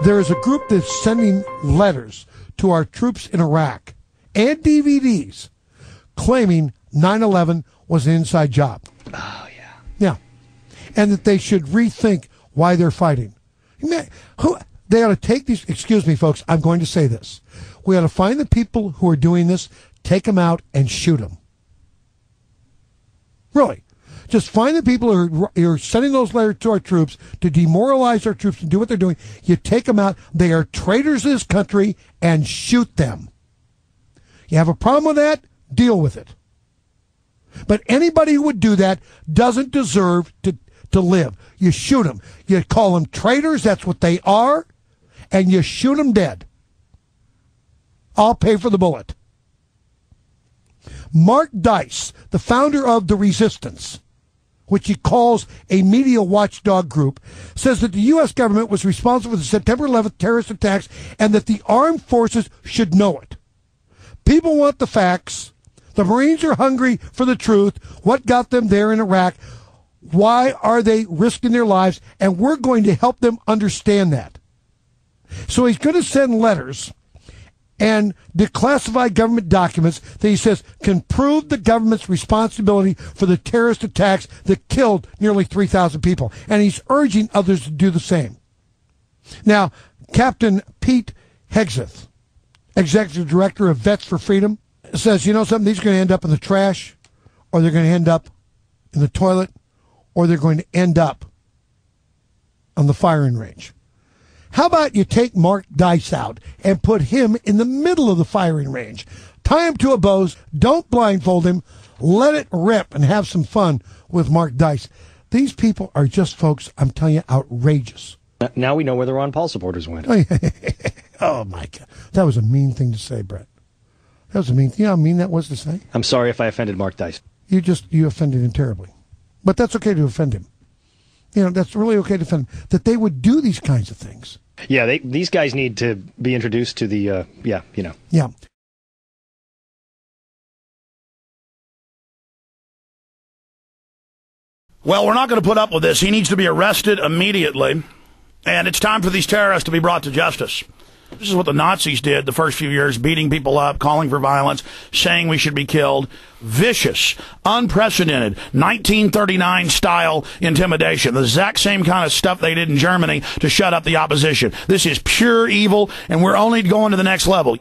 There is a group that's sending letters to our troops in Iraq and DVDs claiming 9/11 was an inside job. Oh, yeah. Yeah. And that they should rethink why they're fighting. They ought to take these, excuse me, folks, I'm going to say this. We ought to find the people who are doing this, take them out, and shoot them. Really. Just find the people who are sending those letters to our troops to demoralize our troops and do what they're doing. You take them out. They are traitors to this country, and shoot them. You have a problem with that? Deal with it. But anybody who would do that doesn't deserve to live. You shoot them. You call them traitors. That's what they are. And you shoot them dead. I'll pay for the bullet. Mark Dice, the founder of The Resistance, which he calls a media watchdog group, says that the U.S. government was responsible for the September 11th terrorist attacks and that the armed forces should know it. People want the facts. The Marines are hungry for the truth. What got them there in Iraq? Why are they risking their lives? And we're going to help them understand that. So he's going to send letters and declassify government documents that he says can prove the government's responsibility for the terrorist attacks that killed nearly 3,000 people. And he's urging others to do the same. Now, Captain Pete Hegseth, Executive Director of Vets for Freedom, says, you know something, these are going to end up in the trash, or they're going to end up in the toilet, or they're going to end up on the firing range. How about you take Mark Dice out and put him in the middle of the firing range? Tie him to a bow, don't blindfold him, let it rip and have some fun with Mark Dice. These people are just, folks, I'm telling you, outrageous. Now we know where the Ron Paul supporters went. Oh, my God. That was a mean thing to say, Brett. That was a mean thing. You know how mean that was to say? I'm sorry if I offended Mark Dice. You offended him terribly. But that's okay to offend him. You know, that's really okay to offend him. That they would do these kinds of things. Yeah, these guys need to be introduced to the, Yeah. Well, we're not going to put up with this. He needs to be arrested immediately, and it's time for these terrorists to be brought to justice. This is what the Nazis did the first few years, beating people up, calling for violence, saying we should be killed. Vicious, unprecedented, 1939-style intimidation. The exact same kind of stuff they did in Germany to shut up the opposition. This is pure evil, and we're only going to the next level.